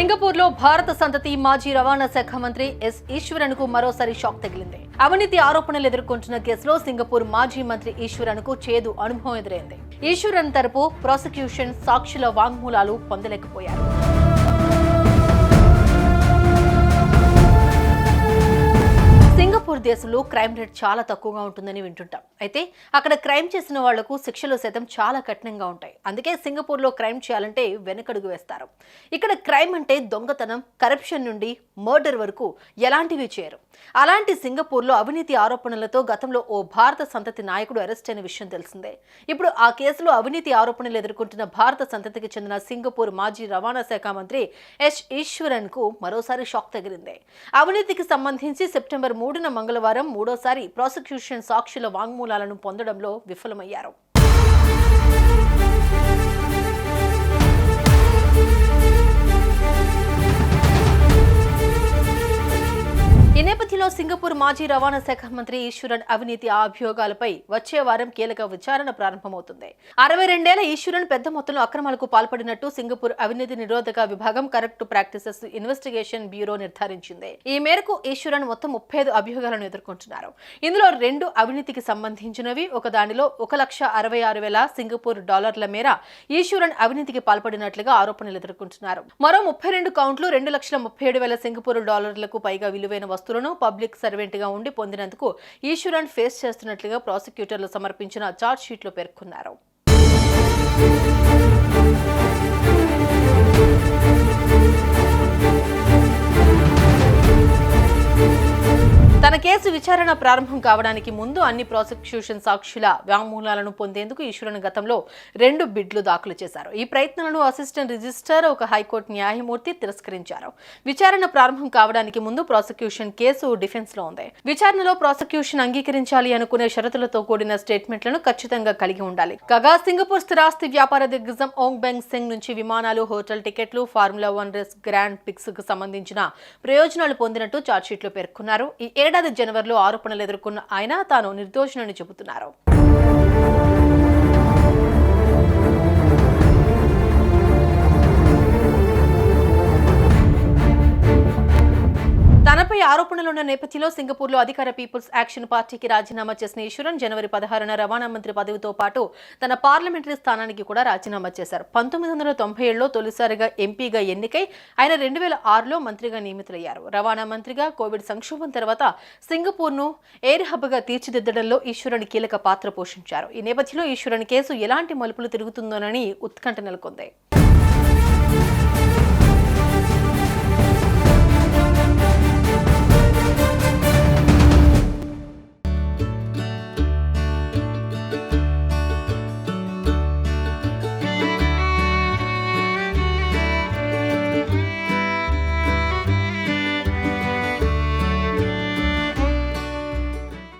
సింగపూర్లో భారత సంతతి మాజీ రవాణా శాఖ మంత్రి ఎస్ ఈశ్వరన్కు మరోసారి షాక్ తగిలింది. అవినీతి ఆరోపణలు ఎదుర్కొంటున్న కేసులో సింగపూర్ మాజీ మంత్రి ఈశ్వరన్కు చేదు అనుభవం ఎదురైంది. ఈశ్వరన్ తరపు ప్రాసిక్యూషన్ సాక్షుల వాంగ్మూలాలు పొందలేకపోయారు. సింగపూర్ దేశంలో క్రైమ్ రేట్ చాలా తక్కువగా ఉంటుందని వింటుంటాం. అయితే అక్కడ క్రైమ్ చేసిన వాళ్లకు శిక్షలు సైతం చాలా కఠినంగా ఉంటాయి. అందుకే సింగపూర్లో క్రైమ్ చేయాలంటే వెనకడుగు వేస్తారు. ఇక్కడ క్రైమ్ అంటే దొంగతనం, కరప్షన్ నుండి మర్డర్ వరకు ఎలాంటివి చేయరు. అలాంటి సింగపూర్లో అవినీతి ఆరోపణలతో గతంలో ఓ భారత సంతతి నాయకుడు అరెస్ట్ అయిన విషయం తెలిసిందే. ఇప్పుడు ఆ కేసులో అవినీతి ఆరోపణలు ఎదుర్కొంటున్న భారత సంతతికి చెందిన సింగపూర్ మాజీ రవాణా శాఖ మంత్రి ఎస్ ఈశ్వరన్ కు మరోసారి షాక్ తగిలింది. అవినీతికి సంబంధించి సెప్టెంబర్ 3న మంగళవారం మూడోసారి ప్రాసిక్యూషన్ సాక్షుల వాంగ్మూలాలను పొందడంలో విఫలమయ్యారు. ఈ నేపథ్యంలో సింగపూర్ మాజీ రవాణా శాఖ మంత్రి ఈశ్వరన్ అవినీతి అభియోగాలపై వచ్చే వారం కీలక విచారణ ప్రారంభమవుతుంది. 62 ఏళ్ల ఈశ్వరన్ పెద్ద మొత్తంలో అక్రమాలకు పాల్పడినట్టు సింగపూర్ అవినీతి నిరోధక విభాగం కరెక్ట్ ప్రాక్టీసెస్ ఇన్వెస్టిగేషన్ బ్యూరో నిర్ధారించింది. ఈ మేరకు ఈశ్వరన్ మొత్తం 35 అభియోగాలను ఎదుర్కొంటున్నారు. ఇందులో 2 అవినీతికి సంబంధించినవి. ఒక దానిలో 1,66,000 సింగపూర్ డాలర్ల మేర ఈశ్వరన్ అవినీతికి పాల్పడినట్లుగా ఆరోపణలు ఎదుర్కొంటున్నారు. మరో 32 కౌంట్లు 2,37,000 సింగపూర్ డాలర్లకు పైగా విలువైన వస్తువులను పబ్లిక్ సర్వెంట్ గా ఉండి పొందినందుకు ఈశ్వరన్ ఫేస్ చేస్తున్నట్లుగా ప్రాసిక్యూటర్లు సమర్పించిన ఛార్జ్ షీట్ లో పేర్కొన్నారు. తన కేసు విచారణ ప్రారంభం కావడానికి ముందు అన్ని ప్రాసిక్యూషన్ సాక్షుల వాంగ్మూలాలను పొందేందుకు ఈశ్వరన్ గతంలో 2 బిడ్లు దాఖలు చేశారు. ఈ ప్రయత్నాలను అసిస్టెంట్ రిజిస్ట్రార్, ఒక హైకోర్టు న్యాయమూర్తి తిరస్కరించారు. విచారణ ప్రారంభం కావడానికి ముందు ప్రాసిక్యూషన్ కేసు డిఫెన్స్ లో ఉంది. విచారణలో ప్రాసిక్యూషన్ అంగీకరించాలి అనుకునే షరతులతో కూడిన స్టేట్మెంట్లను ఖచ్చితంగా కలిగి ఉండాలి. కాగా సింగపూర్ స్థిరాస్తి వ్యాపార దిగ్గజం ఓంగ్ బెంగ్ సింగ్ నుంచి విమానాలు, హోటల్ టికెట్లు, ఫార్ములా 1 రేస్ గ్రాండ్ పిక్స్ కు సంబంధించిన ప్రయోజనాలు పొందినట్టు ఛార్జ్ షీట్ లో పేర్కొన్నారు. ఈ ఏడాది జనవరిలో ఆరోపణలు ఎదుర్కొన్న ఆయన తాను నిర్దోషినని చెబుతున్నారు. తనపై ఆరోపణలున్న నేపథ్యంలో సింగపూర్లో అధికార పీపుల్స్ యాక్షన్ పార్టీకి రాజీనామా చేసిన ఈశ్వరన్ జనవరి 16న రవాణా మంత్రి పదవితో పాటు తన పార్లమెంటరీ స్థానానికి కూడా రాజీనామా చేశారు. 1997లో తొలిసారిగా ఎంపీగా ఎన్నికై ఆయన 2006లో మంత్రిగా నియమితులయ్యారు. రవాణా మంత్రిగా కోవిడ్ సంక్షోభం తర్వాత సింగపూర్ను ఎయిర్ హబ్గా తీర్చిదిద్దడంలో ఈశ్వరన్ కీలక పాత్ర పోషించారు. ఈ నేపథ్యంలో ఈశ్వరన్ కేసు ఎలాంటి మలుపులు తిరుగుతుందోనని ఉత్కంఠ నెలకొంది.